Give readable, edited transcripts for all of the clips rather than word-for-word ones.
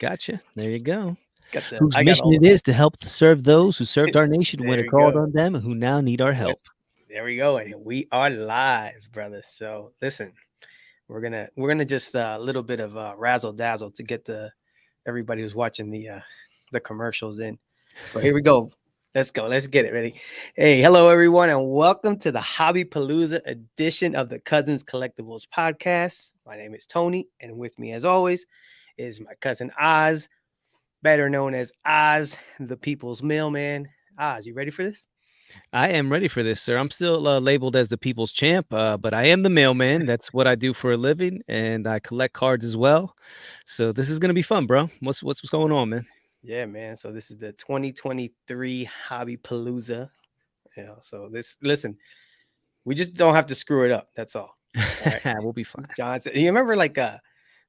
Gotcha. There you go. Got the Whose I got mission all it is to help serve those who served our nation when there it we called go. on them and who now need our help. Let's there we go. And we are live, brother. So listen, we're gonna just a little bit of razzle dazzle to get the everybody who's watching the commercials in. But here we go. Let's go. Let's get it ready. Hey, hello everyone, and welcome to the Hobby Palooza edition of the Cousins Collectibles podcast. My name is Tony, and with me, as always, is my cousin Oz, better known as Oz, the People's Mailman. Oz, you ready for this? I am ready for this, sir. I'm still labeled as the people's champ, but I am the mailman. That's what I do for a living, and I collect cards as well. So this is gonna be fun, bro. What's going on, man? Yeah, man. So this is the 2023 Hobby Palooza. So this listen, we just don't have to screw it up. That's all. All right. We'll be fine. Johnson. You remember like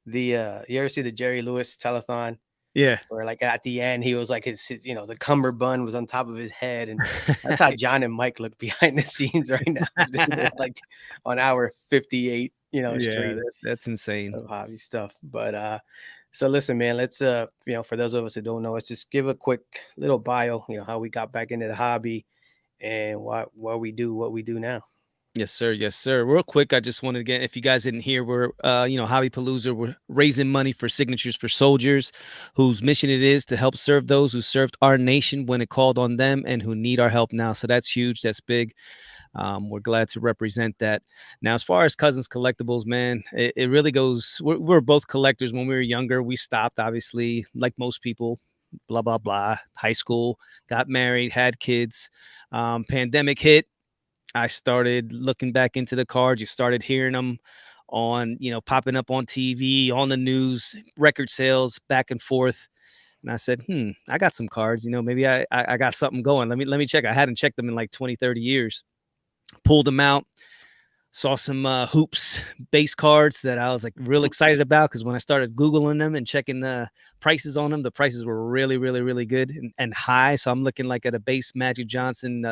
the you ever see the Jerry Lewis telethon? Yeah. Where like at the end he was like his the cummerbund was on top of his head, and that's how John and Mike look behind the scenes right now. They're like on hour 58, Yeah, straight that's insane. of hobby stuff. But so listen, man, let's for those of us who don't know, let's just give a quick little bio, how we got back into the hobby and what we do now. Yes, sir. Yes, sir. Real quick, I just wanted to get, if you guys didn't hear, we're, Hobby Palooza, we're raising money for signatures for soldiers whose mission it is to help serve those who served our nation when it called on them and who need our help now. So that's huge. That's big. We're glad to represent that. Now, as far as Cousins Collectibles, man, it really goes, we're both collectors. When we were younger, we stopped, obviously, like most people, blah, blah, blah, high school, got married, had kids, pandemic hit. I started looking back into the cards. You started hearing them on, popping up on TV, on the news, record sales, back and forth. And I said, I got some cards. Maybe I got something going. Let me check. I hadn't checked them in like 20, 30 years. Pulled them out. Saw some hoops base cards that I was like real excited about, because when I started Googling them and checking the prices on them, the prices were really, really, really good and high. So I'm looking like at a base Magic Johnson,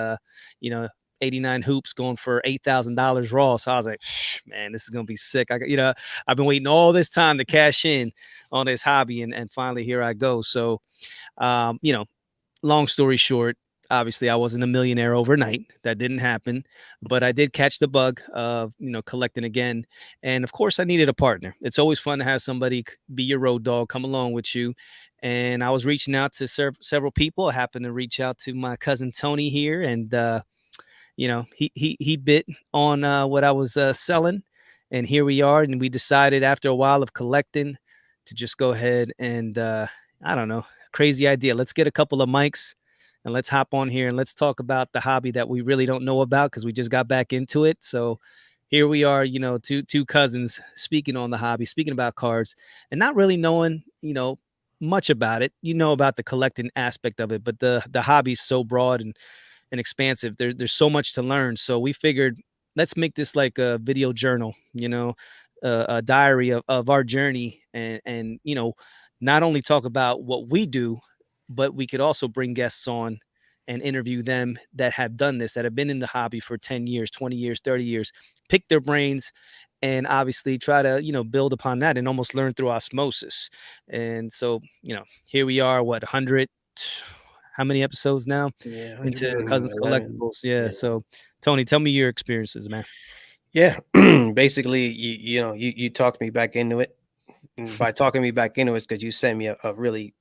89 hoops going for $8,000 raw. So I was like, man, this is going to be sick. I've been waiting all this time to cash in on this hobby, and finally here I go. So, long story short, obviously I wasn't a millionaire overnight. That didn't happen, but I did catch the bug of, collecting again. And of course I needed a partner. It's always fun to have somebody be your road dog, come along with you. And I was reaching out to several people. I happened to reach out to my cousin Tony here, and he bit on what I was selling, and here we are. And we decided after a while of collecting to just go ahead and I don't know, crazy idea. Let's get a couple of mics and let's hop on here and let's talk about the hobby that we really don't know about, because we just got back into it. So here we are, two cousins speaking on the hobby, speaking about cards, and not really knowing, much about it. About the collecting aspect of it, but the hobby's so broad and expansive. There's so much to learn. So we figured, let's make this like a video journal, a diary of our journey, and not only talk about what we do, but we could also bring guests on and interview them that have done this, that have been in the hobby for 10 years, 20 years, 30 years, pick their brains, and obviously try to, build upon that and almost learn through osmosis. And so, here we are, 100, how many episodes now Yeah, into Cousins 111. Collectibles? Yeah. So Tony, tell me your experiences, man. Yeah. Basically, you talked me back into it. And by talking me back into it, it's because you sent me a really,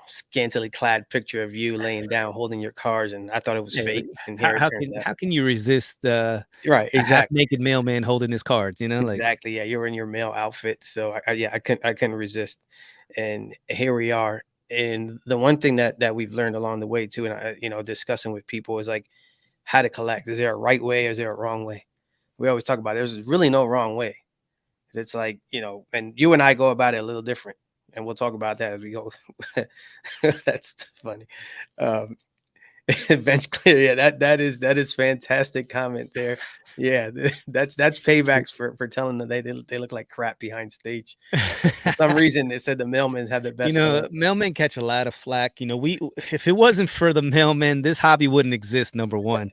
scantily clad picture of you laying down holding your cards, and I thought it was Yeah, fake. And how, here it how turns can out. how can you resist Right, a half exactly. naked mailman holding his cards? Like, Exactly. Yeah, you're in your male outfit. So I couldn't resist. And here we are. And the one thing that we've learned along the way too, and discussing with people, is like how to collect. Is there a right way? Or is there a wrong way? We always talk about there's really no wrong way. It's like, and you and I go about it a little different. And we'll talk about that as we go. That's funny. Um, Bench clear. Yeah, that is fantastic comment there. Yeah, that's paybacks for telling them they look like crap behind stage. For some reason, they said the mailmen have the best collection. mailmen catch a lot of flack. We if it wasn't for the mailmen, this hobby wouldn't exist, number one.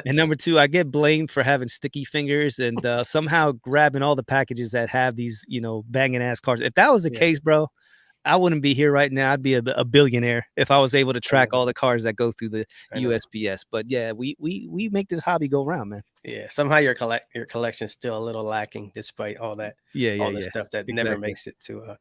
And number two, I get blamed for having sticky fingers and somehow grabbing all the packages that have these, banging ass cards. If that was the Yeah, case, bro, I wouldn't be here right now. I'd be a billionaire if I was able to I track know. all the cars that go through the I know. USPS. But yeah, we make this hobby go round, man. Yeah, somehow your collection is still a little lacking despite Yeah, yeah, all the yeah. stuff that never Exactly. makes it to,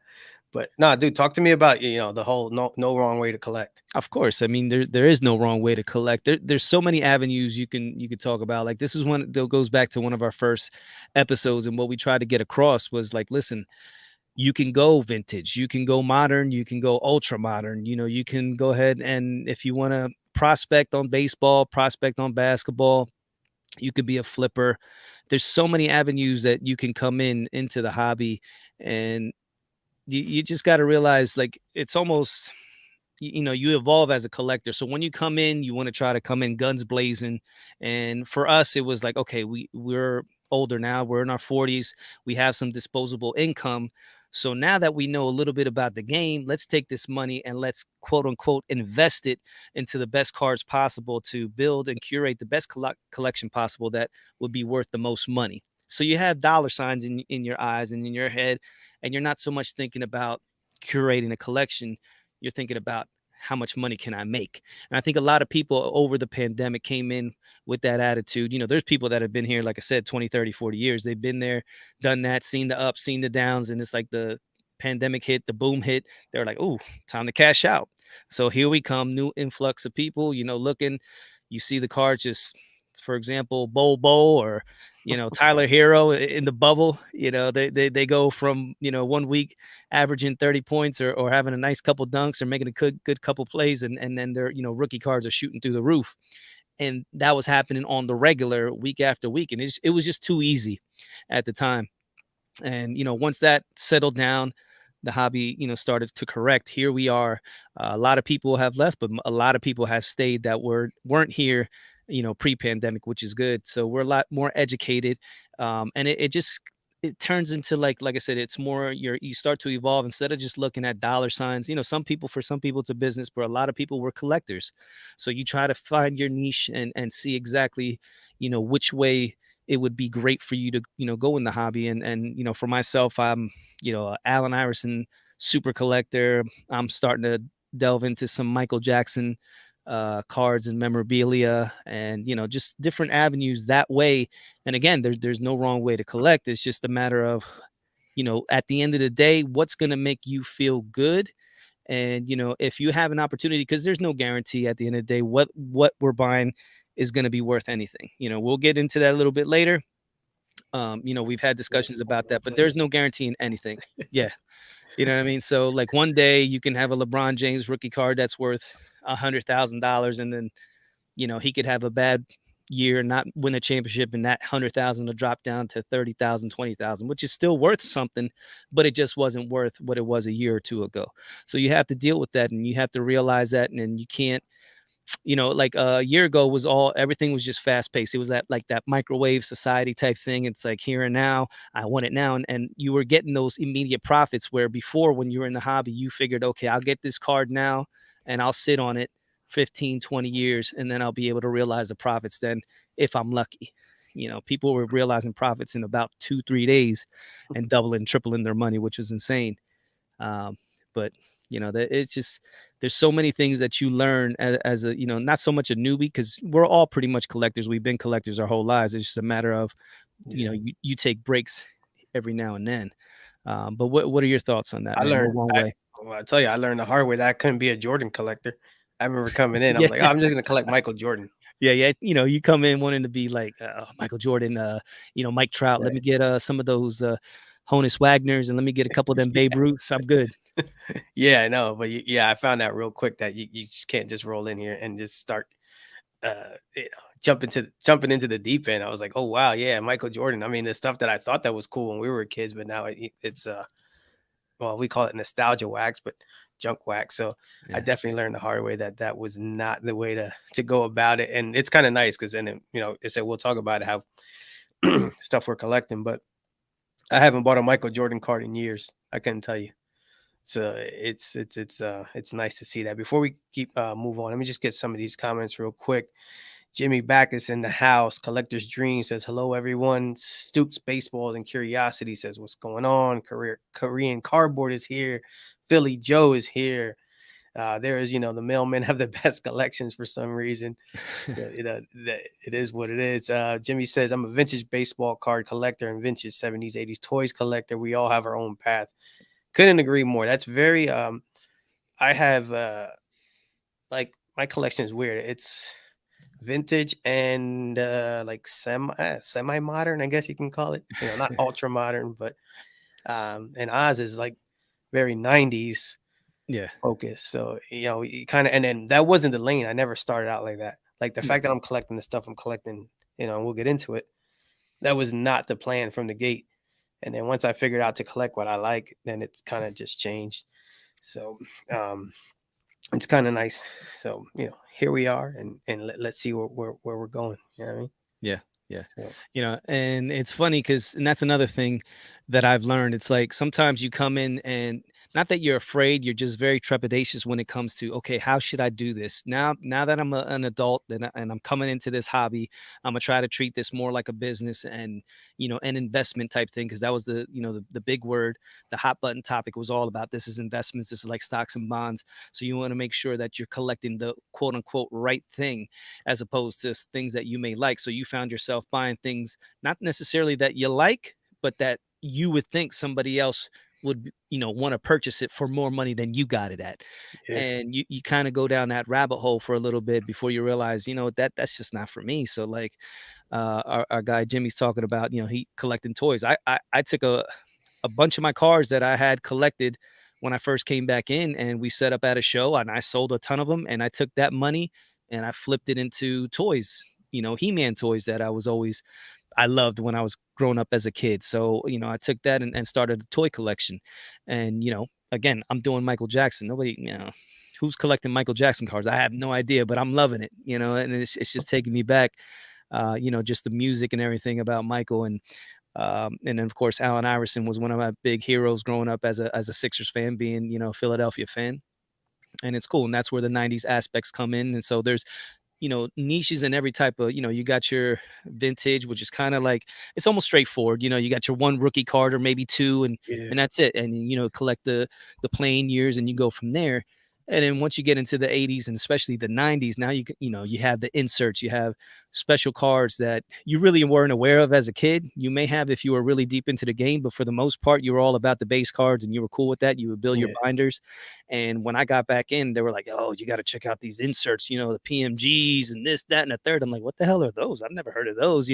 but nah, dude, talk to me about, the whole no wrong way to collect. Of course. I mean, there is no wrong way to collect. There's so many avenues you could talk about. Like this is one that goes back to one of our first episodes, and what we tried to get across was like, listen, you can go vintage, you can go modern, you can go ultra modern. You can go ahead and if you want to prospect on baseball, prospect on basketball, you could be a flipper. There's so many avenues that you can come into the hobby, and you just got to realize like it's almost you evolve as a collector. So when you come in, you want to try to come in guns blazing. And for us, it was like, okay, we're older now, we're in our 40s, we have some disposable income. So now that we know a little bit about the game, let's take this money and let's quote unquote invest it into the best cards possible to build and curate the best collection possible that would be worth the most money. So you have dollar signs in your eyes and in your head, and you're not so much thinking about curating a collection, you're thinking about how much money can I make? And I think a lot of people over the pandemic came in with that attitude. There's people that have been here, like I said, 20, 30, 40 years. They've been there, done that, seen the ups, seen the downs. And it's like the pandemic hit, the boom hit. They're like, oh, time to cash out. So here we come, new influx of people, looking. You see the card just, for example, Bo or, Tyler Hero in the bubble. They go from, 1 week averaging 30 points or having a nice couple dunks or making a good couple plays, and then their rookie cards are shooting through the roof. And that was happening on the regular week after week, and it was just too easy at the time. And once that settled down, the hobby started to correct. Here we are. A lot of people have left, but a lot of people have stayed that weren't here pre-pandemic, which is good. So we're a lot more educated. And it just it turns into like I said, it's more you start to evolve instead of just looking at dollar signs. For some people it's a business, but a lot of people were collectors. So you try to find your niche and see exactly which way it would be great for you to go in the hobby. And for myself, I'm Allen Iverson super collector. I'm starting to delve into some Michael Jackson cards and memorabilia, and just different avenues that way. And again, there's no wrong way to collect. It's just a matter of at the end of the day, what's going to make you feel good. And if you have an opportunity, because there's no guarantee at the end of the day what we're buying is going to be worth anything. We'll get into that a little bit later. We've had Yeah, discussions about no, that, but there's please. no guarantee in anything. Yeah. You know what I mean? So like one day you can have a LeBron James rookie card that's worth $100,000, and then he could have a bad year, not win a championship, and that 100,000 will drop down to 30,000, 20,000, which is still worth something, but it just wasn't worth what it was a year or two ago. So you have to deal with that, and you have to realize that, and you can't like a year ago was everything was just fast paced. It was that like that microwave society type thing. It's like here and now, I want it now. And you were getting those immediate profits where before when you were in the hobby, you figured, okay, I'll get this card now and I'll sit on it 15, 20 years, and then I'll be able to realize the profits then if I'm lucky. People were realizing profits in about 2, 3 days and doubling, tripling their money, which was insane. But that it's just there's so many things that you learn as a not so much a newbie, because we're all pretty much collectors. We've been collectors our whole lives. It's just a matter of Yeah. you take breaks every now and then. But what are your thoughts on that, I man? No learned wrong I way. Well, I tell you, I learned the hard way that I couldn't be a Jordan collector. I remember coming in, I Yeah, was like, "Oh, I'm just gonna collect Michael Jordan." yeah, yeah. You come in wanting to be like Michael Jordan, Mike Trout. Let me get some of those Honus Wagners, and let me get a couple of them Babe Ruths. I'm good. Yeah, I know, but yeah, I found out real quick that you just can't just roll in here and just start, jumping into the deep end. I was like, "Oh, wow, yeah, Michael Jordan." I mean, the stuff that I thought that was cool when we were kids, but now it's, well, we call it nostalgia wax, but junk wax. So I Yeah. definitely learned the hard way that that was not the way to go about it. And it's kind of nice because then, it said we'll talk about how stuff we're collecting, but I haven't bought a Michael Jordan card in years. I couldn't tell you. So it's nice to see that. Before we keep move on, let me just get some of these comments real quick. Jimmy Backus in the house. Collector's Dream says, hello, everyone. Stoops Baseball and Curiosity says, what's going on? Korean Cardboard is here. Philly Joe is here. There is, the mailmen have the best collections for some reason. It is what it is. Jimmy says, I'm a vintage baseball card collector and vintage 70s, 80s toys collector. We all have our own path. Couldn't agree more. That's very, I have, like, my collection is weird. It's vintage and like semi modern, I guess you can call it. Not ultra modern, but and Oz is like very 90s Yeah. focus. So, you kind of, and then that wasn't the lane. I never started out like that. Like the Yeah. fact that I'm collecting the stuff I'm collecting, and we'll get into it. That was not the plan from the gate. And then once I figured out to collect what I like, then it's kind of just changed. So, it's kind of nice. So, here we are, and let's see where we're going. You know what I mean? Yeah, yeah. So, And it's funny because, and that's another thing that I've learned. It's like sometimes you come in and not that you're afraid, you're just very trepidatious when it comes to, okay, how should I do this now that I'm an adult and I'm coming into this hobby. I'm gonna try to treat this more like a business and an investment type thing, because that was the big word. The hot button topic was all about, this is investments, this is like stocks and bonds. So you want to make sure that you're collecting the quote unquote right thing, as opposed to things that you may like. So you found yourself buying things not necessarily that you like, but that you would think somebody else would, want to purchase it for more money than you got it at. yeah, And you kind of go down that rabbit hole for a little bit before you realize, that's just not for me. So like our guy Jimmy's talking about, he collecting toys. I took a bunch of my cars that I had collected when I first came back in, and we set up at a show and I sold a ton of them, and I took that money and I flipped it into toys, He-Man toys that I loved when I was growing up as a kid. So, I took that and started a toy collection. And, again, I'm doing Michael Jackson. Nobody, who's collecting Michael Jackson cards? I have no idea, but I'm loving it, and it's just taking me back, just the music and everything about Michael. And then of course Allen Iverson was one of my big heroes growing up as a Sixers fan, being a Philadelphia fan. And it's cool, and that's where the 90s aspects come in. And so there's niches in every type of, you got your vintage, which is kind of like, it's almost straightforward. You got your one rookie card or maybe two, yeah, and that's it. And collect the playing years, and you go from there. And then once you get into the 80s and especially the 90s, now you have the inserts, you have special cards that you really weren't aware of as a kid. You may have if you were really deep into the game, but for the most part, you were all about the base cards and you were cool with that. You would build your yeah, binders. And when I got back in, they were like, "Oh, you got to check out these inserts, the PMGs and this, that, and the third." I'm like, "What the hell are those? I've never heard of those."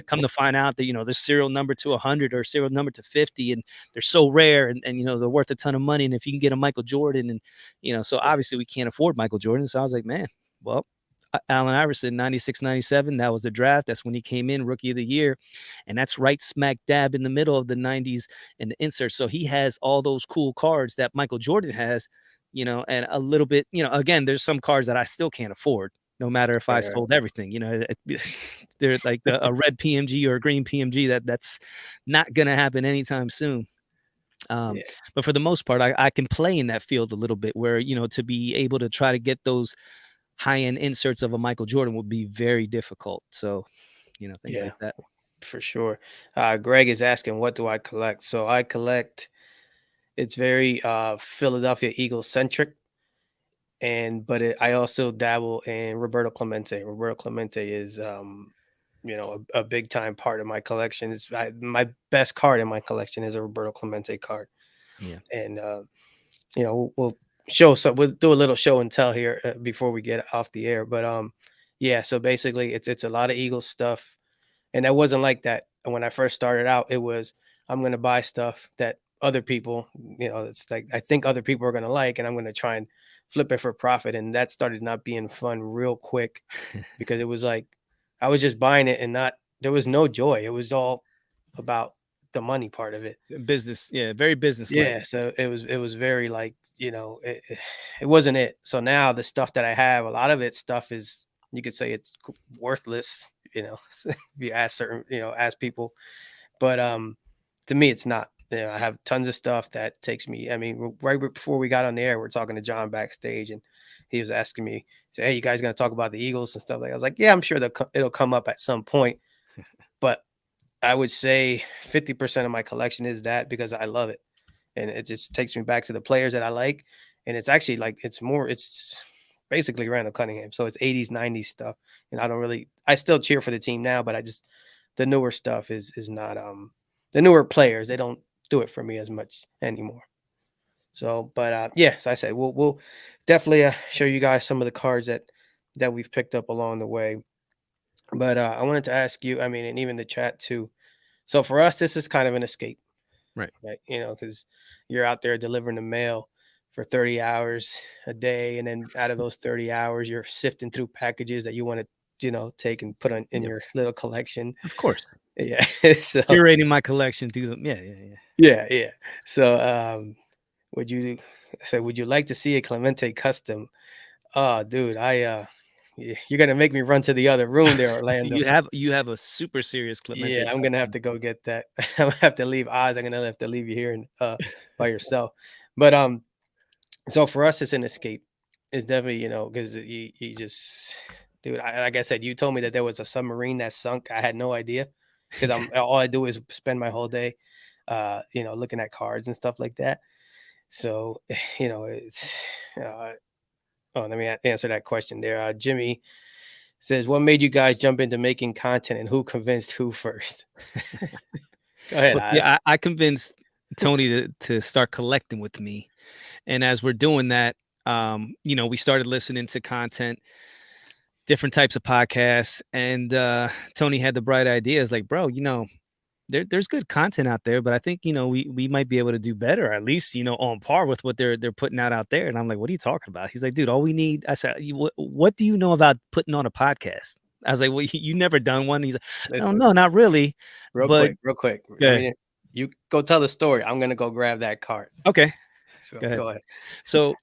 Come to find out that there's serial number to 100 or serial number to 50, and they're so rare, and they're worth a ton of money. And if you can get a Michael Jordan, and so yeah, obviously we can't afford Michael Jordan. So I was like, man, well, Allen Iverson, 96, 97, that was the draft. That's when he came in, rookie of the year. And that's right smack dab in the middle of the 90s and the insert. So he has all those cool cards that Michael Jordan has, and a little bit, again, there's some cards that I still can't afford, no matter if I right, right, sold everything. They're like a red PMG or a green PMG, that's not going to happen anytime soon. Um, yeah, but for the most part, I can play in that field a little bit where, to be able to try to get those high end inserts of a Michael Jordan would be very difficult. So, things yeah, like that. for sure. Greg is asking, what do I collect? So I collect. It's very Philadelphia Eagles centric, I also dabble in Roberto Clemente. Roberto Clemente is a big time part of my collection. My best card in my collection is a Roberto Clemente card, Yeah. and we'll we'll do a little show and tell here before we get off the air. But yeah, so basically it's a lot of Eagles stuff, and that wasn't like that when I first started out. It was, I'm gonna buy stuff that other people, it's like I think other people are gonna like, and I'm gonna try and flip it for profit. And that started not being fun real quick, because it was like I was just buying it and not there was no joy. It was all about the money part of it. Business. Yeah. Very business like. Yeah, so it was very like, it wasn't it. So now the stuff that I have, a lot of it stuff is, you could say it's worthless, if you ask certain, ask people. But to me it's not. I have tons of stuff that takes me. I mean, right before we got on the air, we're talking to John backstage, and he was asking me, say, "Hey, you guys gonna talk about the Eagles and stuff?" Like I was like, "Yeah, I'm sure it'll come up at some point." But I would say 50% of my collection is that because I love it, and it just takes me back to the players that I like, and it's actually like it's basically Randall Cunningham, so it's 80s, 90s stuff, and I still cheer for the team now, but I just the newer stuff is not the newer players, they don't do it for me as much anymore. So, but yes, I said we'll definitely show you guys some of the cards that we've picked up along the way. But I wanted to ask you, I mean, and even the chat too. So for us, this is kind of an escape, Right. right? Because you're out there delivering the mail for 30 hours a day, and then out of those 30 hours, you're sifting through packages that you want to, take and put on in Yep. your little collection. Of course. Yeah. So Curating my collection through them. Yeah, yeah, yeah. yeah, yeah. So would you would you like to see a Clemente custom? Oh, dude, you're gonna make me run to the other room there, Orlando. You have a super serious Yeah, Clemente I'm gonna have custom. to go get that. I'm gonna have to leave Oz. I'm gonna have to leave you here and by yourself. But so for us, it's an escape. It's definitely, because you just, dude. Like I said, you told me that there was a submarine that sunk. I had no idea because all I do is spend my whole day, looking at cards and stuff like that. So, it's. Uh, oh, let me answer that question there. Jimmy says, "What made you guys jump into making content, and who convinced who first?" Go ahead, Well, see, Oz. I convinced Tony to start collecting with me, and as we're doing that, we started listening to content, different types of podcasts, and Tony had the bright idea. It's like, bro, there's good content out there, but I think we might be able to do better, at least on par with what they're putting out there. And I'm like, what are you talking about? He's like, dude, all we need. I said, what do you know about putting on a podcast? I was like, well, you never done one. He's like, oh Listen, no, not really, but real quick. I yeah, mean, you go tell the story. I'm gonna go grab that card. okay, So go ahead. go ahead. So,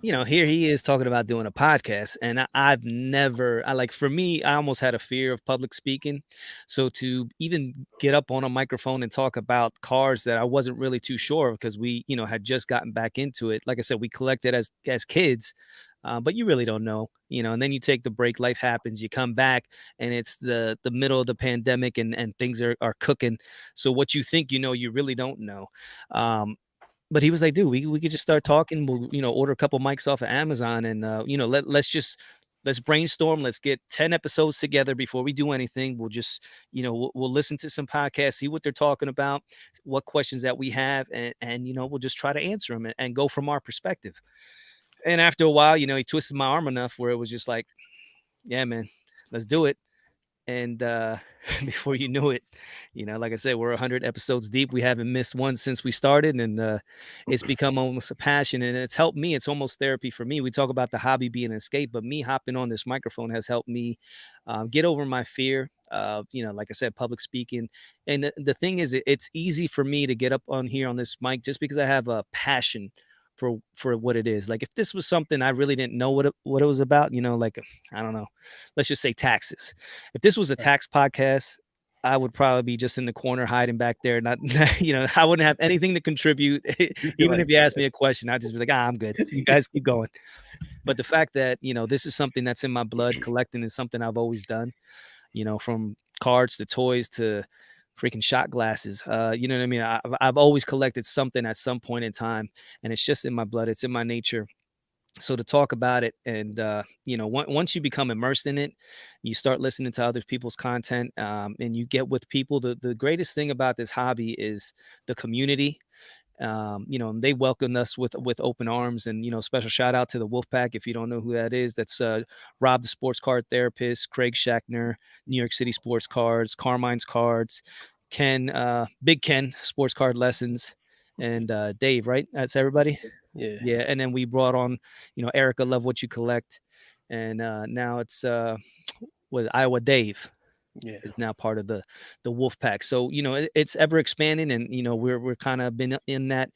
here he is talking about doing a podcast, and I've never, for me, I almost had a fear of public speaking. So to even get up on a microphone and talk about cars that I wasn't really too sure of because we, had just gotten back into it. Like I said, we collected as kids, but you really don't know, And then you take the break, life happens, you come back, and it's the middle of the pandemic, and things are cooking. So what you think you really don't know. But he was like, "Dude, we could just start talking. We'll, order a couple mics off of Amazon and, let's brainstorm. Let's get 10 episodes together before we do anything. We'll just, we'll listen to some podcasts, see what they're talking about, what questions that we have, and we'll just try to answer them and go from our perspective." And after a while, he twisted my arm enough where it was just like, "Yeah, man, let's do it." And before you knew it, like I said, we're 100 episodes deep. We haven't missed one since we started, and it's become almost a passion, and it's helped me. It's almost therapy for me. We talk about the hobby being an escape, but me hopping on this microphone has helped me get over my fear of, like I said, public speaking. And the thing is, it's easy for me to get up on here on this mic just because I have a passion for what it is. Like if this was something I really didn't know what it was about, like I don't know, let's just say taxes. If this was a Right. tax podcast, I would probably be just in the corner hiding back there, not I wouldn't have anything to contribute. You'd be Even like, if you asked me a question, I'd just be like, I'm good. You guys keep going. But the fact that, this is something that's in my blood, collecting is something I've always done, from cards to toys to freaking shot glasses. You know what I mean? I've always collected something at some point in time, and it's just in my blood. It's in my nature. So to talk about it, and once you become immersed in it, you start listening to other people's content, and you get with people. The greatest thing about this hobby is the community. They welcomed us with open arms, and special shout out to the Wolfpack. If you don't know who that is, that's Rob the sports card therapist, Craig Shackner, New York City Sports Cards, Carmine's Cards, Ken, Big Ken Sports Card Lessons, and Dave. Right, that's everybody. yeah, Yeah, and then we brought on, Erica Love What You Collect, and now it's with Iowa Dave yeah, is now part of the Wolf Pack. So it's ever expanding, and we're kind of been in that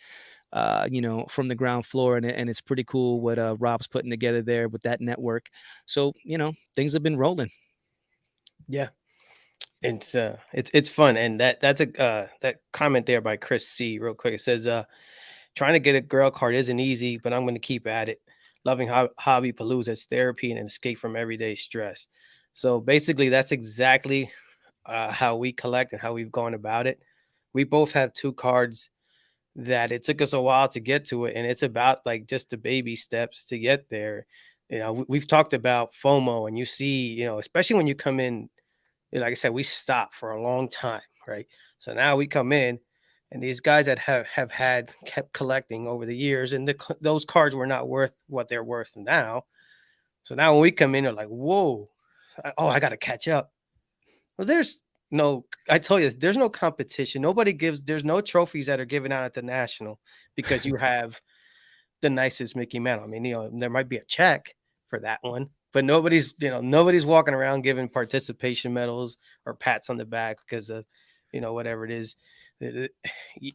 from the ground floor, and it's pretty cool what Rob's putting together there with that network. So things have been rolling. yeah. It's fun, and that's a that comment there by Chris C. Real quick. It says, "Trying to get a girl card isn't easy, but I'm going to keep at it. Loving hobby palooza as therapy and an escape from everyday stress." So basically, that's exactly how we collect and how we've gone about it. We both have two cards that it took us a while to get to it, and it's about like just the baby steps to get there. We've talked about FOMO, and you see, especially when you come in, like I said, we stopped for a long time, right? So now we come in, and these guys that have had kept collecting over the years, and those cards were not worth what they're worth now. So now when we come in, they're like, "Whoa, oh, I got to catch up." Well, there's no, I tell you, there's no competition. There's no trophies that are given out at the national because you have the nicest Mickey Mantle. I mean, there might be a check for that one, but nobody's walking around giving participation medals or pats on the back because of, whatever it is. You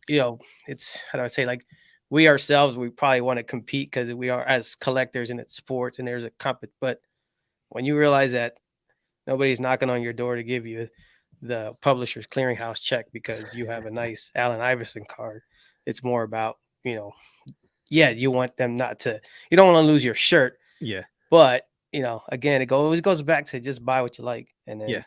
know, it's, how do I say, like, we ourselves, we probably want to compete because we are as collectors and it's sports and there's a but when you realize that nobody's knocking on your door to give you the publisher's clearinghouse check because you have a nice Allen Iverson card, it's more about, yeah, you want them not to, you don't want to lose your shirt, Yeah. but again, always goes back to just buy what you like, and Yeah. then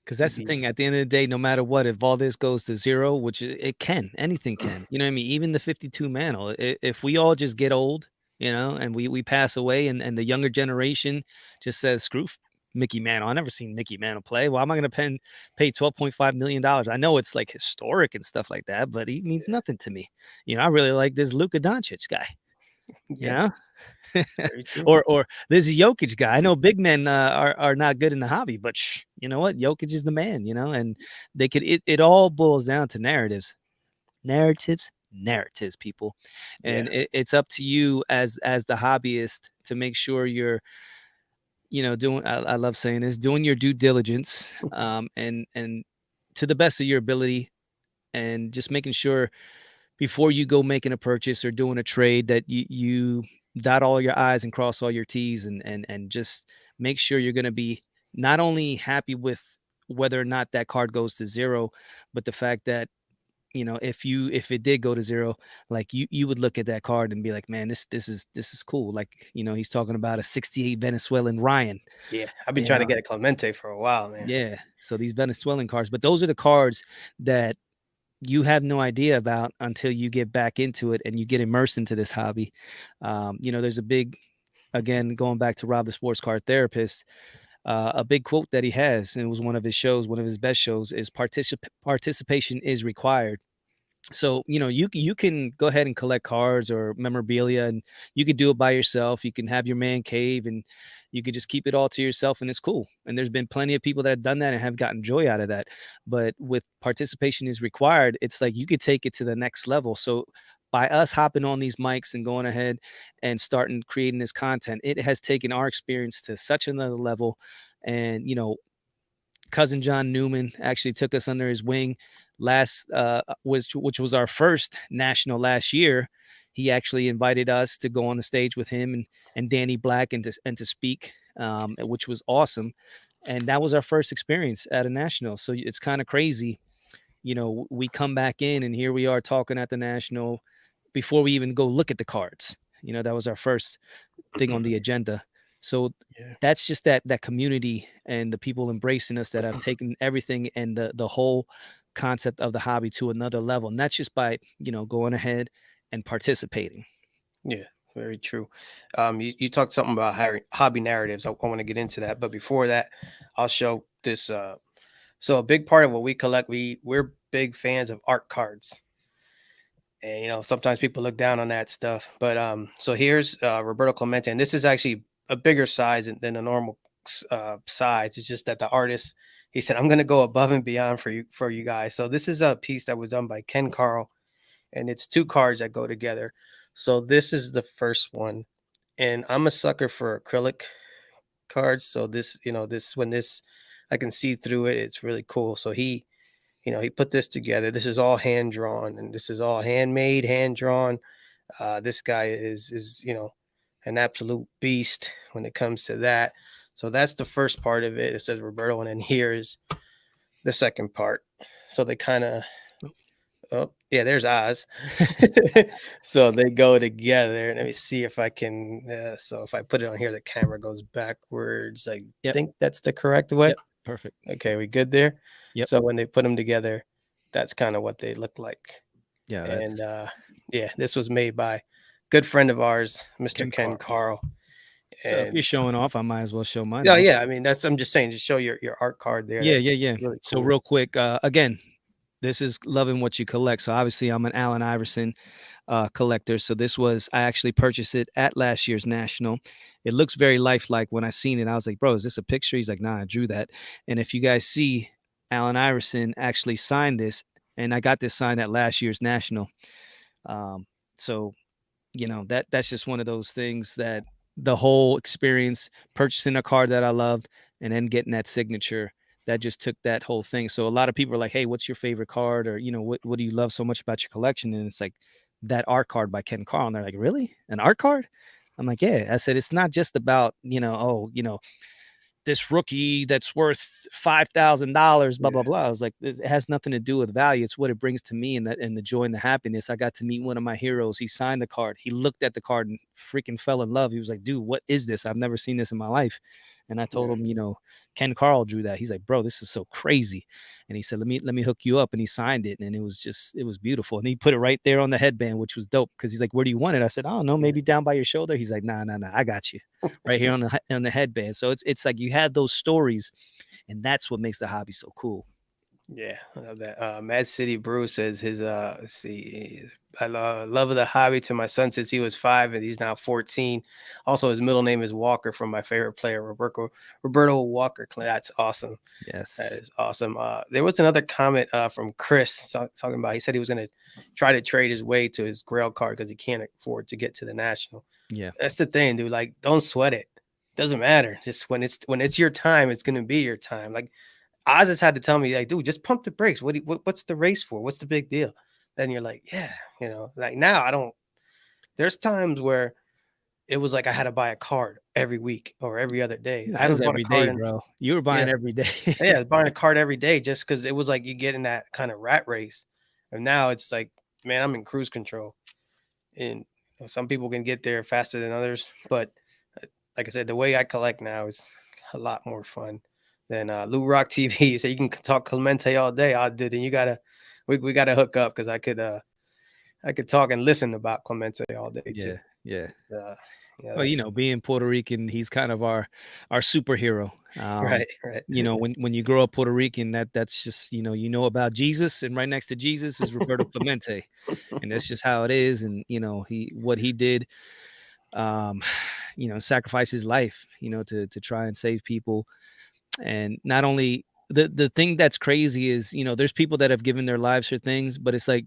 Because you'd that's the be thing. At the end of the day, no matter what, if all this goes to zero, which it can, anything can. You know what I mean? Even the 52 mantle. If we all just get old, and we pass away, and the younger generation just says, "Screw Mickey Mantle." I never seen Mickey Mantle play. Why am I going to pay $12.5 million? I know it's like historic and stuff like that, but he means yeah, nothing to me. I really like this Luka Doncic guy. You yeah, know, it's very true. or this Jokic guy. I know big men are not good in the hobby, but you know what? Jokic is the man. And they could. It all boils down to narratives, people, Yeah. and it's up to you as the hobbyist to make sure you're doing. I love saying this, doing your due diligence, and to the best of your ability, and just making sure before you go making a purchase or doing a trade that you dot all your I's and cross all your T's, and just make sure you're going to be not only happy with whether or not that card goes to zero, but the fact that if it did go to zero, like you would look at that card and be like, man, this is cool. Like, he's talking about a 68 Venezuelan Ryan. Yeah, I've been you trying to know get a Clemente for a while, man. yeah, so these Venezuelan cards, but those are the cards that you have no idea about until you get back into it and you get immersed into this hobby. There's a big, again, going back to Rob the Sports Card Therapist, a big quote that he has, and it was one of his shows, one of his best shows, is participation is required. So you can go ahead and collect cards or memorabilia, and you can do it by yourself. You can have your man cave, and you can just keep it all to yourself, and it's cool. And there's been plenty of people that have done that and have gotten joy out of that. But with participation is required, it's like you could take it to the next level. So by us hopping on these mics and going ahead and starting creating this content, it has taken our experience to such another level. And cousin John Newman actually took us under his wing last which was our first national last year. He actually invited us to go on the stage with him and Danny Black and to speak, which was awesome. And that was our first experience at a national. So it's kind of crazy. We come back in and here we are talking at the national before we even go look at the cards. That was our first thing on the agenda. So Yeah. that's just that community and the people embracing us that have taken everything and the whole concept of the hobby to another level. And that's just by, going ahead and participating. Yeah, very true. You talked something about hobby narratives. I want to get into that, but before that, I'll show this. So a big part of what we collect, we're big fans of art cards, and sometimes people look down on that stuff. But so here's Roberto Clemente, and this is actually a bigger size than a normal size. It's just that the artist, he said, "I'm going to go above and beyond for you guys." So this is a piece that was done by Ken Carl, and it's two cards that go together. So this is the first one, and I'm a sucker for acrylic cards. So this I can see through it. It's really cool. So he put this together. This is all hand drawn, and this is all handmade, hand drawn. This guy is an absolute beast when it comes to that. So that's the first part of it. It says Roberto, and then here's the second part. So they kind of, Oh, oh yeah, there's Oz. So they go together. Let me see if I can. So if I put it on here, the camera goes backwards. I yep, think that's the correct way. yep, perfect. Okay, we good there. Yep, So when they put them together, that's kind of what they look like. yeah, And that's yeah, this was made by good friend of ours, Mr. Ken Ken Carr. Carl. So if you're And showing off, I might as well show mine yeah, off. yeah. I mean, that's I'm just saying, just show your art card there. Yeah, That's yeah, yeah. really So cool. real quick, again, this is loving what you collect. So obviously, I'm an Allen Iverson collector. So this was I actually purchased it at last year's national. It looks very lifelike. When I seen it, I was like, "Bro, is this a picture?" He's like, "Nah, I drew that." And if you guys see, Allen Iverson actually signed this, and I got this signed at last year's national. Um, so that's just one of those things that the whole experience, purchasing a card that I loved and then getting that signature, that just took that whole thing. So a lot of people are like, hey, what's your favorite card, or what do you love so much about your collection? And it's like that art card by Ken Carl, and they're like, really, an art card? I'm like, yeah. I said, it's not just about this rookie that's worth $5,000, blah Yeah, blah blah. I was like, it has nothing to do with value. It's what it brings to me, and the joy and the happiness. I got to meet one of my heroes. He signed the card. He looked at the card and freaking fell in love. He was like, dude, what is this? I've never seen this in my life. And I told yeah, him, Ken Carl drew that. He's like, bro, this is so crazy. And he said, let me hook you up. And he signed it, and it was beautiful. And he put it right there on the headband, which was dope, because he's like, where do you want it? I said, I don't know, yeah, maybe down by your shoulder. He's like, nah, nah, nah, I got you right here on the headband. So it's like you had those stories, and that's what makes the hobby so cool. yeah. I love that. Mad City Brew says his let's see, I love of the hobby to my son since he was 5 and he's now 14. Also, his middle name is Walker from my favorite player, Roberto Walker. That's awesome. That Yes. is awesome. There was another comment from Chris talking about. He said he was going to try to trade his way to his Grail card because he can't afford to get to the national. Yeah. That's the thing, dude. Like, don't sweat it. Doesn't matter. Just when it's your time, it's gonna be your time. Like Oz just had to tell me, like, dude, just pump the brakes. What's the race for? What's the big deal? Then you're like, yeah, like now I don't. There's times where it was like I had to buy a card every week or every other day. I That was haven't bought a every day, card in bro. You were yeah, buying every day. yeah, I was buying a card every day just because it was like you get in that kind of rat race. And now it's like, man, I'm in cruise control. And some people can get there faster than others, but like I said, the way I collect now is a lot more fun than Lou Rock TV. So you can talk Clemente all day. I did, and we gotta hook up because I could talk and listen about Clemente all day too. Yeah, yeah. Uh, yeah, Well, that's being Puerto Rican, he's kind of our superhero. right, right. When you grow up Puerto Rican, that's just about Jesus, and right next to Jesus is Roberto Clemente, and that's just how it is. And he what he did, um, sacrifice his life, to try and save people. And not only the thing that's crazy is, there's people that have given their lives for things, but it's like,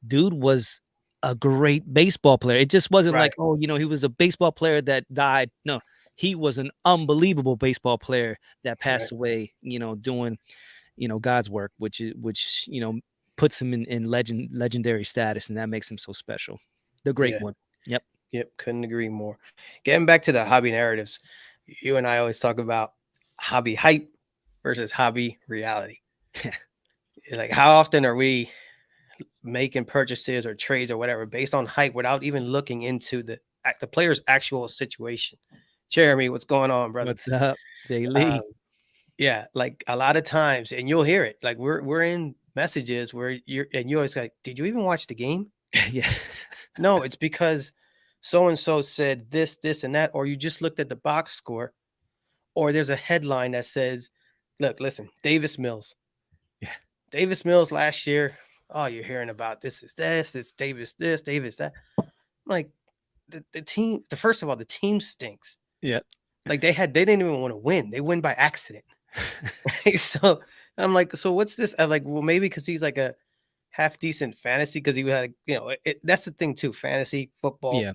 dude was a great baseball player. It just wasn't Right, like, oh, he was a baseball player that died. No, he was an unbelievable baseball player that right. passed away, doing, God's work, which puts him in legendary status, and that makes him so special. The great Yeah, one. Yep. yep. Couldn't agree more. Getting back to the hobby narratives, you and I always talk about hobby hype versus hobby reality. Like, how often are we making purchases or trades or whatever based on hype without even looking into the player's actual situation? Jeremy, what's going on, brother? What's up, Um, Daily? yeah, like a lot of times, and you'll hear it. Like we're in messages where you always like, did you even watch the game? Yeah. No, it's because so and so said this, this, and that, or you just looked at the box score, or there's a headline that says, "Look, listen, Davis Mills. Yeah. Davis Mills last year. Oh, you're hearing about this Davis this, Davis that." I'm like, the team. The first of all, the team stinks. Yeah. Like they didn't even want to win. They win by accident. So I'm like, so what's this? I'm like, well, maybe because he's like a half decent fantasy because he had, that's the thing too, fantasy football, Yeah.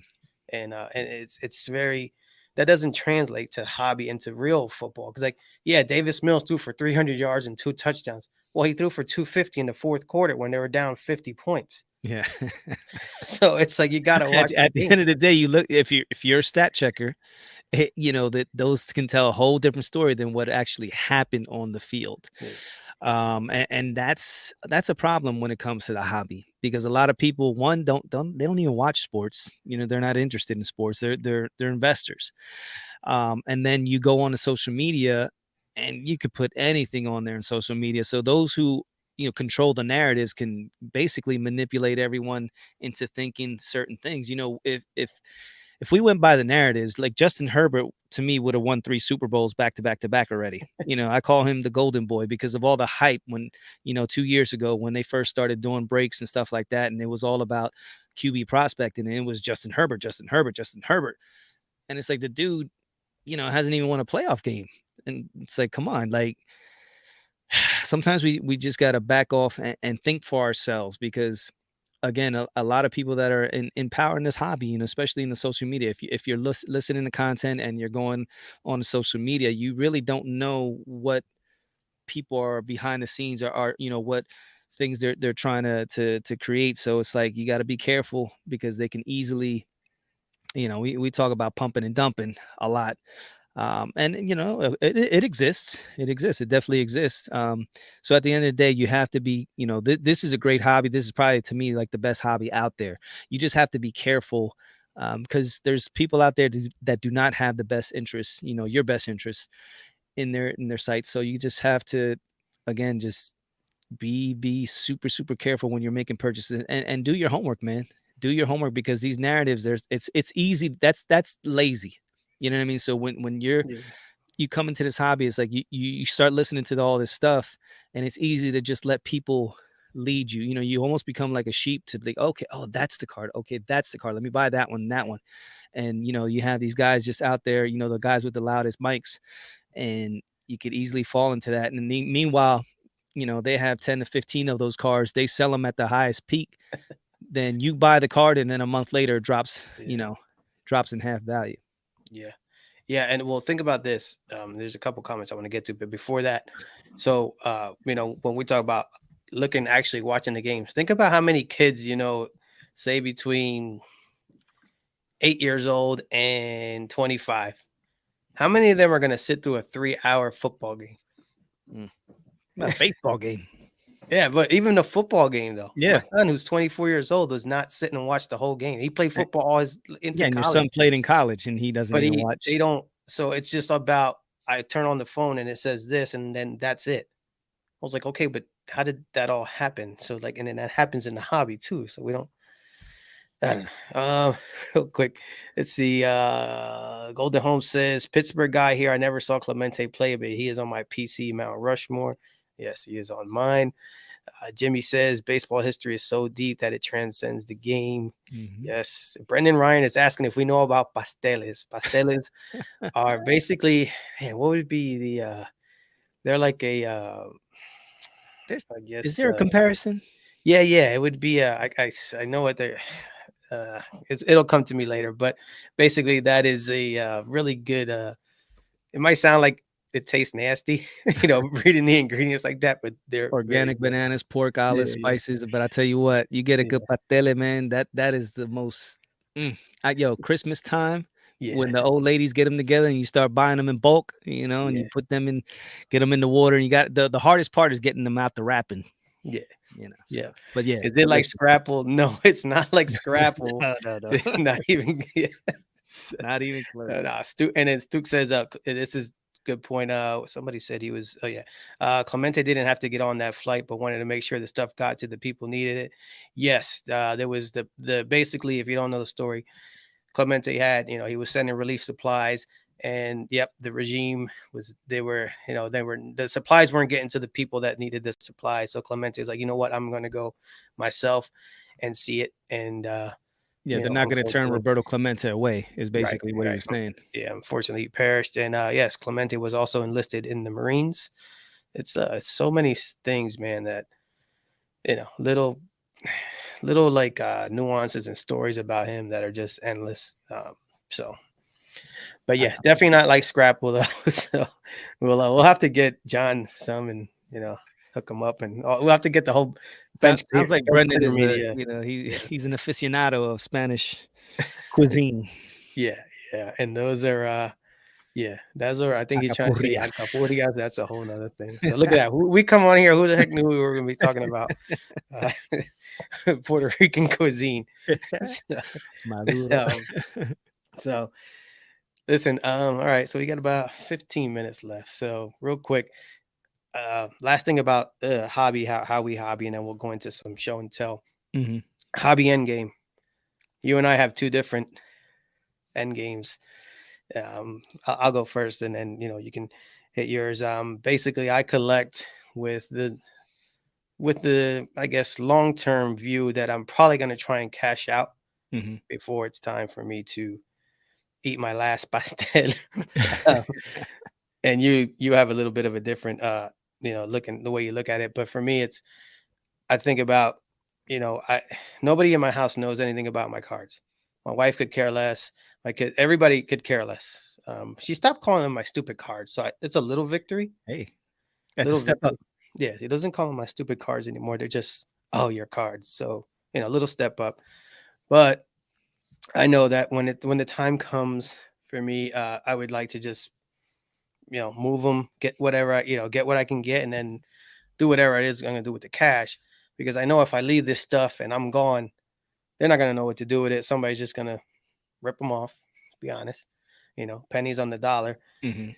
and it's very that doesn't translate to hobby into real football because like yeah, Davis Mills threw for 300 yards and 2 touchdowns. Well, he threw for 250 in the fourth quarter when they were down 50 points. Yeah. So it's like you got to watch the At the game. end of the day, you look if you're a stat checker, that those can tell a whole different story than what actually happened on the field. Yeah, And that's a problem when it comes to the hobby, because a lot of people, one, don't they don't even watch sports. They're not interested in sports. They're investors. And then you go on to social media, and you could put anything on there in social media. So those who control the narratives can basically manipulate everyone into thinking certain things. If we went by the narratives, like Justin Herbert to me would have won 3 Super Bowls back to back to back already. I call him the golden boy because of all the hype when 2 years ago when they first started doing breaks and stuff like that, and it was all about QB prospecting, and it was Justin Herbert, Justin Herbert, Justin Herbert. And it's like the dude, hasn't even won a playoff game. And it's like, come on, like sometimes we just got to back off and think for ourselves, because again, a lot of people that are in power in this hobby, especially in the social media, if you're listening to content and you're going on social media, you really don't know what people are behind the scenes, or are what things they're trying to create. So it's like you got to be careful, because they can easily, we talk about pumping and dumping a lot. And it exists. It definitely exists. So at the end of the day, you have to be, this is a great hobby. This is probably, to me, like the best hobby out there. You just have to be careful, because there's people out there that do not have the best interests, your best interests in their sights. So you just have to, again, just be super super careful when you're making purchases, and do your homework, man. Do your homework, because these narratives, it's easy. That's lazy. You know what I mean? So when Yeah. you come into this hobby, it's like you start listening to all this stuff, and it's easy to just let people lead you. You almost become like a sheep to be like, okay, oh, that's the card. Okay, that's the card. Let me buy that one, that one. And you have these guys just out there, the guys with the loudest mics, and you could easily fall into that. And meanwhile, they have 10 to 15 of those cars. They sell them at the highest peak. Then you buy the card, and then a month later it drops, Yeah. drops in half value. Yeah. Yeah, and well, think about this. There's a couple comments I want to get to, but before that, so when we talk about actually watching the games, think about how many kids, say between 8 years old and 25. How many of them are going to sit through a 3-hour football game? Mm. A baseball game. Yeah, but even the football game though, my Yeah. son who's 24 years old does not sit and watch the whole game. He played football all his into Yeah, and your son college, played in college, and he doesn't but even they watch. don't. So it's just about I turn on the phone and it says this, and then that's it. I was like, okay, but how did that all happen? So like, and then that happens in the hobby too. So we don't. I don't know. Real quick, let's see. Golden Home says Pittsburgh guy here. I never saw Clemente play, but he is on my PC Mount Rushmore. Yes, he is on mine. Jimmy says baseball history is so deep that it transcends the game. Mhm. Yes. Brendan Ryan is asking if we know about pasteles. Pasteles are basically, man, what would it be? They're like a, There's I Is guess, there a comparison? yeah, it would be. I know what they're. It'll come to me later, but basically that is a really good. It might sound like it tastes nasty, reading the ingredients like that, but they're very Organic good. bananas, pork, Yeah, olives, yeah, spices, but I tell you what, you get a good yeah, patele, man, that is the most Christmas time, yeah, when the old ladies get them together and you start buying them in bulk, and you yeah, put them in get them in the water, and you got the hardest part is getting them out the wrapping, yeah, yeah. so but yeah, Is it like delicious. Scrapple? No, it's not like Scrapple. No, no, no. Not even. Yeah. Not even close. Nah, Stu, and then Stuke says, this is good point. Somebody said he was, oh yeah, Clemente didn't have to get on that flight, but wanted to make sure the stuff got to the people needed it. Yes, there was the basically, if you don't know the story, Clemente had, he was sending relief supplies, and yep, the regime was, the supplies weren't getting to the people that needed the supplies. So Clemente is like, you know what, I'm going to go myself and see it, and Yeah, they're not gonna turn unfortunately. Roberto Clemente away, is Right, basically what he right. was saying. Yeah, unfortunately, he perished. And yes, Clemente was also enlisted in the Marines. It's so many things, man, that little like nuances and stories about him that are just endless. So, but I yeah, know. definitely not like Scrapple though. So we'll have to get John some and hook him up, and we'll have to get the whole Sounds like bench Brendan cleaner is media. he Yeah, he's an aficionado of Spanish cuisine. yeah, yeah. And those are Yeah, that's all right. I think he's trying to say Alcapurrias. alcapurrias. That's a whole nother thing. So look at that. We come on here. Who the heck knew we were going to be talking about uh, Puerto Rican cuisine? So, Maduro. um, so listen. All right. So we got about 15 minutes left. So real quick, last thing about hobby, how we hobby, and then we'll go into some show and tell. Mhm, Hobby end game. You and I have two different end games. I'll go first, and then you can hit yours. Basically, I collect with the I guess long term view that I'm probably going to try and cash out mhm. before it's time for me to eat my last pastel. Um, and you have a little bit of a different looking the way you look at it, but for me, it's I think about I nobody in my house knows anything about my cards. My wife could care less. My kid, everybody could care less. She stopped calling them my stupid cards, so it's a little victory. Hey, that's a Little step victory. up. Yeah, he doesn't call them my stupid cards anymore. They're just, oh, your cards. So, little step up. But I know that when the time comes for me, I would like to just, move them, get whatever get what I can get, and then do whatever it is I'm gonna do with the cash. Because I know if I leave this stuff and I'm gone, they're not gonna know what to do with it. Somebody's just gonna rip them off. To be honest, pennies on the dollar. Mhm.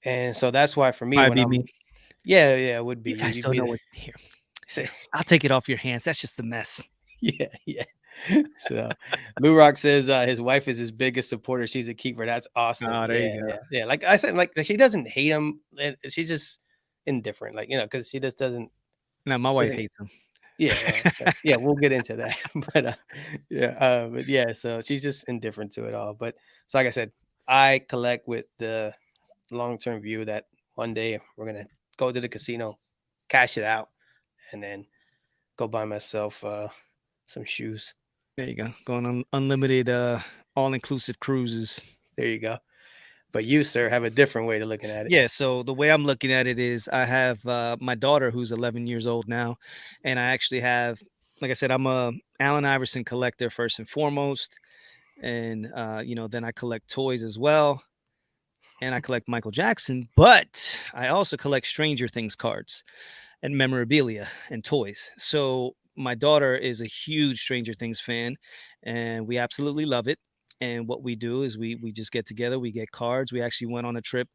And so that's why for me, when Probably I'm, be me. yeah, yeah, it would be You you. guys You'd don't be know the what here. say, I'll take it off your hands. That's just the mess. yeah, yeah. So Lou Rock says his wife is his biggest supporter. She's a keeper. That's awesome. Oh, there Yeah, you go. yeah, yeah. Like I said, like she doesn't hate him. She's just indifferent. Like because she just No, my wife doesn't. hates him. Yeah, well, yeah. We'll get into that. But yeah, but yeah. So she's just indifferent to it all. But so like I said, I collect with the long term view that one day we're gonna go to the casino, cash it out, and then go buy myself some shoes. There you go. Going on unlimited, all-inclusive cruises. There you go. But you, sir, have a different way to looking at it. Yeah, so the way I'm looking at it is I have, my daughter who's 11 years old now, and I actually have like I said, I'm a Allen Iverson collector first and foremost, and, then I collect toys as well, and I collect Michael Jackson, but I also collect Stranger Things cards and memorabilia and toys. So my daughter is a huge Stranger Things fan, and we absolutely love it. And what we do is we just get together, we get cards. We actually went on a trip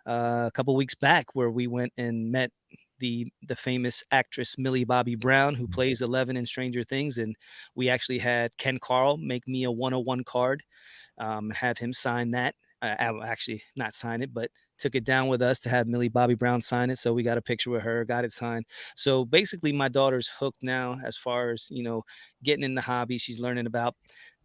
a couple weeks back where we went and met the famous actress Millie Bobby Brown, who plays 11 in Stranger Things, and we actually had Ken Carl make me a 101 card, have him sign that. I actually not sign it, but took it down with us to have Millie Bobby Brown sign it. So we got a picture with her, got it signed. So basically, my daughter's hooked now as far as, getting in the hobby. She's learning about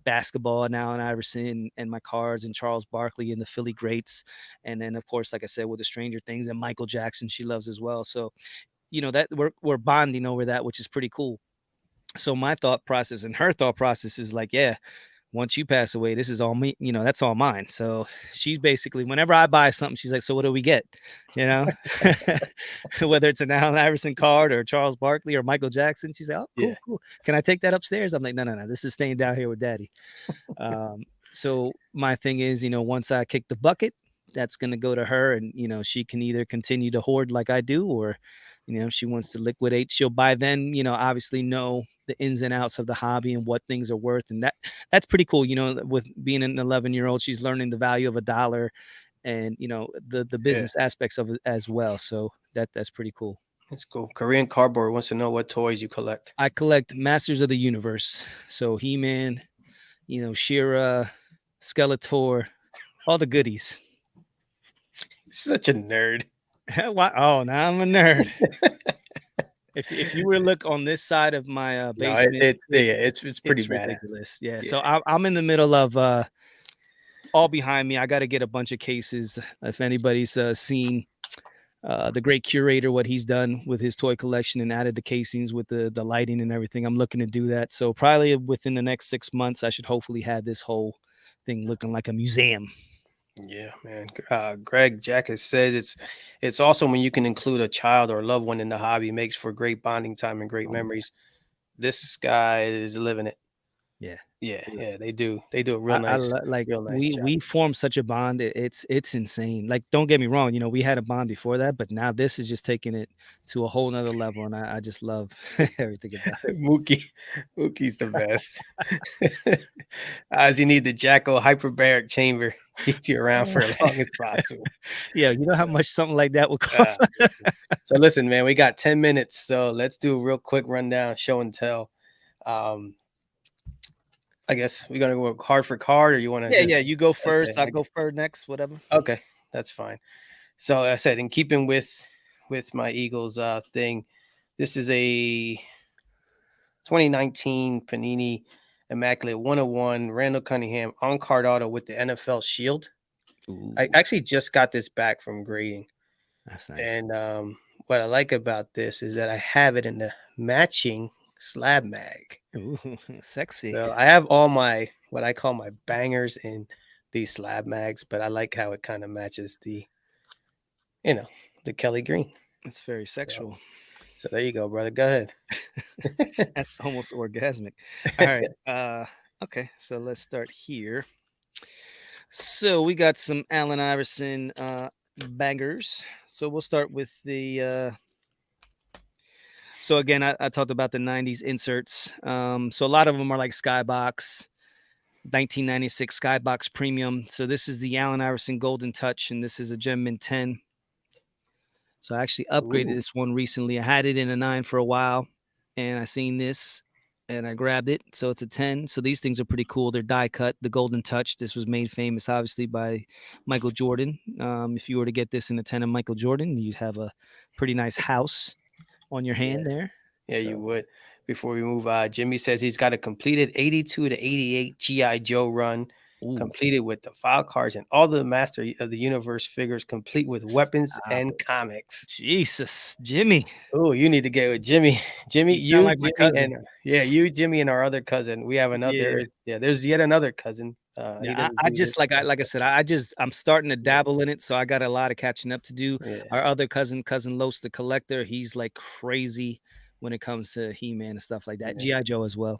basketball now and Iverson and my cards and Charles Barkley and the Philly greats. And then, of course, like I said, with the Stranger Things and Michael Jackson, she loves as well. So, that we're bonding over that, which is pretty cool. So my thought process and her thought process is like, yeah, once you pass away, this is all me, that's all mine. So she's basically, whenever I buy something, she's like, so what do we get? You know, whether it's an Allen Iverson card or Charles Barkley or Michael Jackson, she's like, oh, Yeah, cool, cool. Can I take that upstairs? I'm like, no, no, no, this is staying down here with daddy. So my thing is, once I kick the bucket, that's going to go to her, and she can either continue to hoard like I do, or if she wants to liquidate, she'll by then obviously know the ins and outs of the hobby and what things are worth, and that's pretty cool. With being an 11-year-old, she's learning the value of a dollar, and the yeah. business aspects of it as well. So that's pretty cool. That's cool. Korean Cardboard wants to know what toys you collect. I collect Masters of the Universe, so He-Man, She-Ra, Skeletor, all the goodies. Such a nerd. Why? Oh, now I'm a nerd. If you were to look on this side of my No, basement, yeah, it's pretty it's badass. ridiculous. Yeah. Yeah, So I'm in the middle of all behind me. I got to get a bunch of cases. If anybody's seen the great curator, what he's done with his toy collection and added the casings with the lighting and everything, I'm looking to do that. So probably within the next 6 months, I should hopefully have this whole thing looking like a museum. yeah, man. Greg Jack has said it's awesome when you can include a child or loved one in the hobby. Makes for great bonding time and great Oh, memories. This guy is living it. yeah. Yeah, yeah, they do. They do a Like real nice we job. formed such a bond. It's insane. Like, don't get me wrong, we had a bond before that, but now this is just taking it to a whole nother level, and I just love everything about it. Mookie, Mookie's the best. As you need the Jacko hyperbaric chamber, keep you around for as long as possible. Yeah, you know how much something like that would cost? Listen. So listen, man, we got 10 minutes, so let's do a real quick rundown, show and tell. Um, I guess we're gonna go card for card, or you want to Yeah, just yeah. You go okay, first. I'll go first next. Whatever. okay, that's fine. So I said, in keeping with my Eagles thing, this is a 2019 Panini Immaculate 101 Randall Cunningham on card auto with the NFL Shield. I Ooh, actually just got this back from grading, that's nice. and what I like about this is that I have it in the matching slab mag. Ooh, sexy. So I have all my what I call my bangers in these slab mags, but I like how it kind of matches you know, the Kelly Green. It's very So, sexual. so there you go, brother. Go ahead. That's almost orgasmic. All right. Okay, so let's start here. So we got some Allen Iverson bangers. So we'll start with the so again, I talked about the 90s inserts. So a lot of them are like Skybox, 1996 Skybox Premium. So this is the Allen Iverson Golden Touch, and this is a Gem Mint 10. So I actually upgraded Ooh, this one recently. I had it in a 9 for a while, and I seen this and I grabbed it. So it's a 10. So these things are pretty cool. They're die cut. The Golden Touch. This was made famous, obviously, by Michael Jordan. If you were to get this in a 10 of Michael Jordan, you'd have a pretty nice house on your yeah. hand there. Yeah, you So, would. Before we move, Jimmy says he's got a completed 82 to 88 GI Joe run, ooh, completed with the file cards and all the Master of the Universe figures, complete with weapons stop and it. comics. Jesus, Jimmy. Oh, you need to get with Jimmy. You sound like my cousin. Yeah, you, Jimmy, and our other cousin. We have Yeah. another. Yeah, there's yet another cousin. Yeah, He doesn't I do this just stuff, like I but said, I just I'm starting to yeah, dabble in it, so I got a lot of catching up to do. yeah, Our other cousin Los the collector, he's like crazy when it comes to He-Man and stuff like that. yeah, GI Joe as well.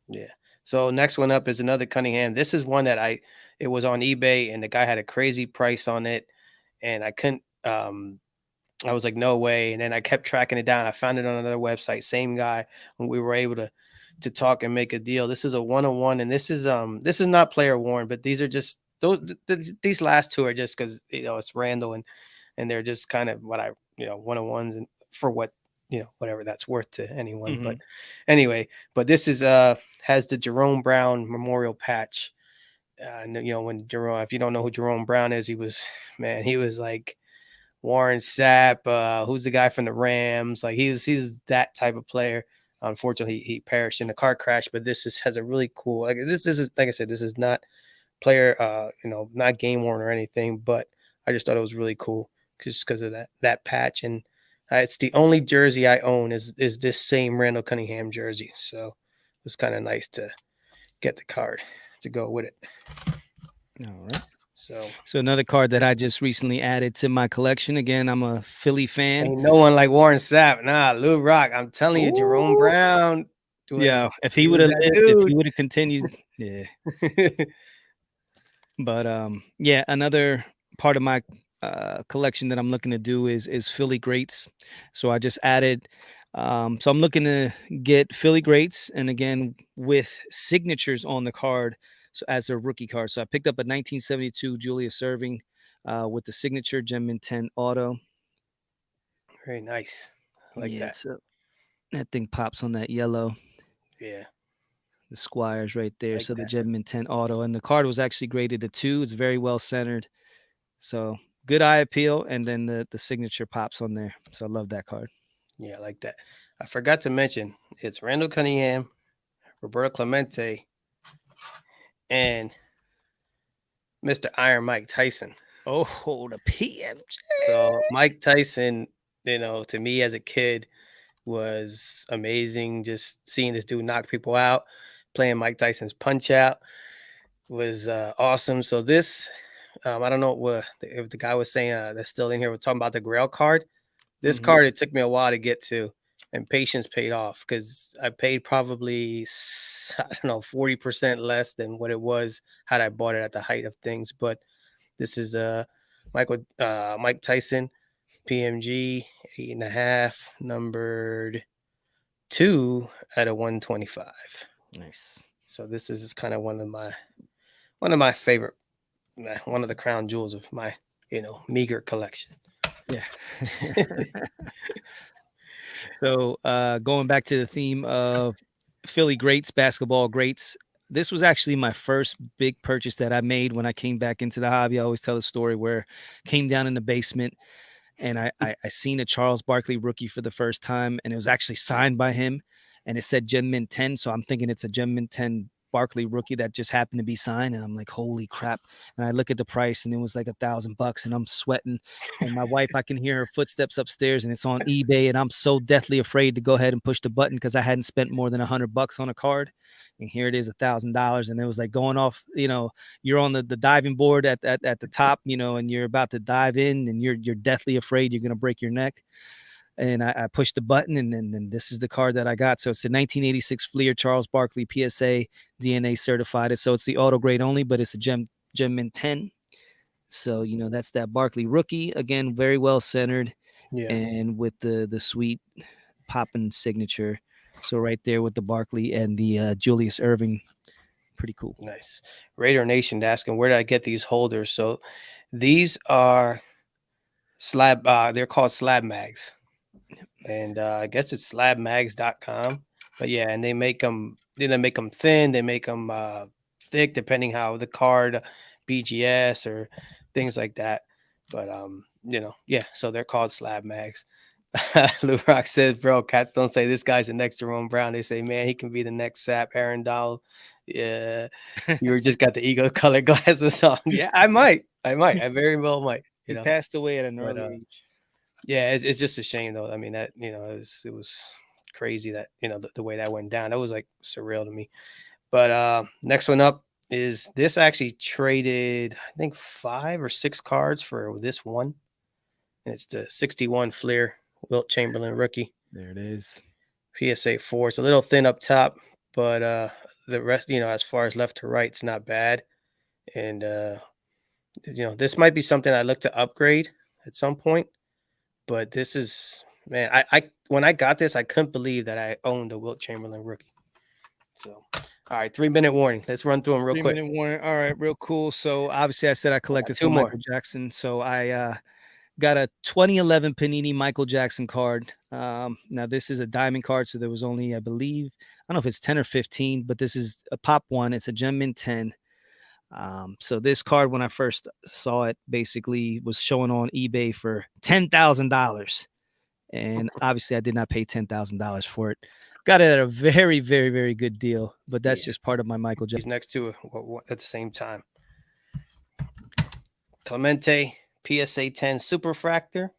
yeah. So next one up is another Cunningham. This is one that it was on eBay and the guy had a crazy price on it, and I couldn't. I was like, no way. And then I kept tracking it down. I found it on another website, same guy, and we were able to talk and make a deal. This is a 101, and this is not player worn, but these are just these last two are just because it's Randall and they're just kind of what I 101s and for what whatever that's worth to anyone. But Mhm. anyway, but this is has the Jerome Brown memorial patch. And when Jerome, if you don't know who Jerome Brown is, he was like Warren Sapp, who's the guy from the Rams. Like he's that type of player. Unfortunately, he perished in a car crash. But has a really cool. Like this is like I said, this is not player, not game worn or anything. But I just thought it was really cool just because of that patch. And it's the only jersey I own is this same Randall Cunningham jersey. So it was kind of nice to get the card to go with it. All right. So So another card that I just recently added to my collection. Again, I'm a Philly fan. ain't no one like Warren Sapp. Nah, Lou Rock. I'm telling you, Jerome Ooh. Brown was Yeah, if he he would was have that lived, if he dude. would have continued, yeah. But yeah, another part of my collection that I'm looking to do is Philly greats. So I just added. So I'm looking to get Philly greats, and again with signatures on the card, so as a rookie card. So I picked up a 1972 Julius Erving with the signature Gem Mint 10 auto. Very nice. I like Yeah, that. so that thing pops on that yellow. Yeah, The Squires right I there. like So the that. Gem Mint 10 auto, and the card was actually graded a 2. It's very well centered. So good eye appeal, and then the signature pops on there. So I love that card. Yeah, I like that. I forgot to mention it's Randall Cunningham, Roberto Clemente, and Mr. Iron Mike Tyson. Oh, the PMJ. So Mike Tyson, to me as a kid was amazing. Just seeing this dude knock people out, playing Mike Tyson's Punch Out was awesome. So this, I don't know if the guy was saying that's still in here. We're talking about the Grail card. This Mhm. card it took me a while to get to, and patience paid off because I paid probably I don't know 40% less than what it was had I bought it at the height of things. But this is Mike Tyson PMG 8.5 numbered 2 out of 125. Nice. So this is kind of one of my favorite, one of the crown jewels of my meager collection. Yeah. So going back to the theme of Philly greats, basketball greats. This was actually my first big purchase that I made when I came back into the hobby. I always tell a story where I came down in the basement and I seen a Charles Barkley rookie for the first time, and it was actually signed by him, and it said Gem Mint 10. So I'm thinking it's a Gem Mint 10 Barkley rookie that just happened to be signed, and I'm like, holy crap! And I look at the price, and it was like $1,000, and I'm sweating. And my wife, I can hear her footsteps upstairs, and it's on eBay, and I'm so deathly afraid to go ahead and push the button because I hadn't spent more than $100 on a card, and here it is, $1,000, and it was like going off. You're on the diving board at the top, and you're about to dive in, and you're deathly afraid you're gonna break your neck. And I pushed the button, and then this is the card that I got. So it's a 1986 Fleer Charles Barkley PSA DNA certified. So it's the auto grade only, but it's a Gem Mint 10. So that's that Barkley rookie again, very well centered, Yeah, and with the sweet popping signature. So right there with the Barkley and the Julius Irving, pretty cool. nice. Raider Nation asking where did I get these holders? So these are slab. They're called slab mags, and I guess it's slabmags.com. But yeah, and they make them. They make them thin. They make them thick, depending how the card, BGS or things like that. But yeah. So they're called slab mags. Lou Rock says, "Bro, cats don't say this guy's the next Jerome Brown. They say, man, he can be the next Sap, Aaron Donald. Yeah, you were just got the ego colored glasses on. Yeah, I might. I very well might. He passed away at an But early age. yeah, it's just a shame though. I mean that it was crazy that the way that went down. That was like surreal to me. But next one up is this actually traded I think 5 or 6 cards for this one, and it's the 61 Fleer Wilt Chamberlain rookie There it is. PSA 4. It's a little thin up top, but the rest as far as left to right, it's not bad. And this might be something I look to upgrade at some point. But this is man, I when I got this, I couldn't believe that I owned a Wilt Chamberlain rookie. So, all right, 3-minute warning. Let's run through them real quick. 3-minute warning. All right, real cool. So obviously, I said I collected Two some more. Michael Jackson. So I got a 2011 Panini Michael Jackson card. Now this is a diamond card, so there was only, I believe, I don't know if it's 10 or 15, but this is a pop one. It's a Gem Mint 10. So this card, when I first saw it, basically was showing on eBay for $10,000. And obviously I did not pay $10,000 for it. Got it at a very, very, very good deal, but that's just part of my Michael Jackson. He's next to at the same time. Clemente PSA 10 Superfractor.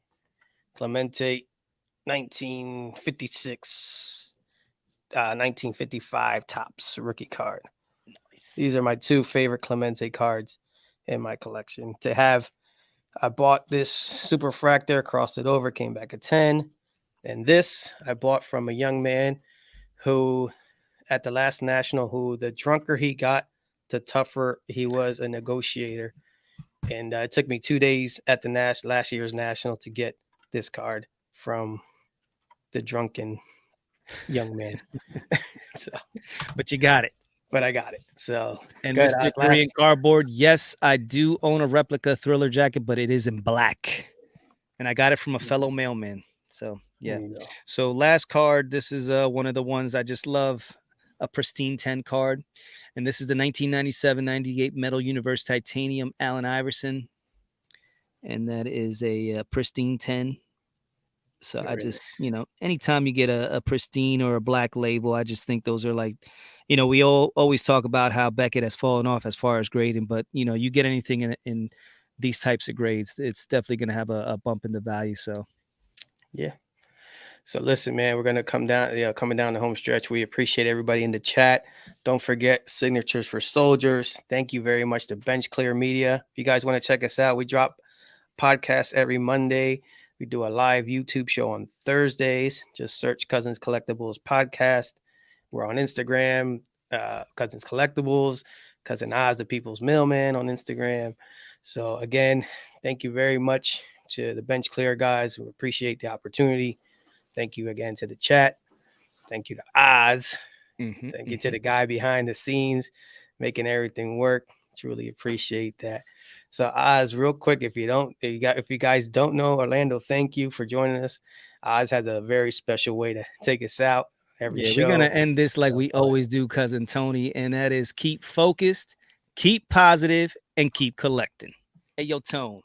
Clemente 1956, 1955 Topps rookie card. Nice. These are my 2 favorite Clemente cards in my collection. I bought this Superfractor, crossed it over, came back a 10. And this I bought from a young man who, at the last national, who the drunker he got, the tougher he was a negotiator. And it took me 2 days at the last year's national to get this card from the drunken young man. So, But you got it. but I got it. So, And good. Mr. Korean Cardboard, yes, I do own a replica Thriller jacket, but it is in black. And I got it from a fellow mailman. So, yeah. So last card, this is one of the ones I just love, a pristine 10 card. And this is the 1997-98 Metal Universe Titanium Allen Iverson. And that is a pristine 10. So I just, anytime you get a pristine or a black label, I just think those are like, we always talk about how Beckett has fallen off as far as grading, but you get anything in these types of grades, it's definitely going to have a bump in the value. So, yeah. So listen, man, we're gonna coming down the home stretch. We appreciate everybody in the chat. Don't forget signatures for soldiers. Thank you very much to Bench Clear Media. If you guys want to check us out, we drop podcasts every Monday. We do a live YouTube show on Thursdays. Just search Cousins Collectibles podcast. We're on Instagram, Cousins Collectibles, Cousin Oz, the People's Mailman on Instagram. So again, thank you very much to the Bench Clear guys. We appreciate the opportunity. Thank you again to the chat. Thank you to Oz. Thank you to the guy behind the scenes making everything work. Truly appreciate that. So Oz, real quick, if you guys don't know Orlando, thank you for joining us. Oz has a very special way to take us out every Yeah, we're gonna show. end this like So we go ahead. always do, cousin Tony, and that is keep focused, keep positive, and keep collecting. Hey, yo, Tone.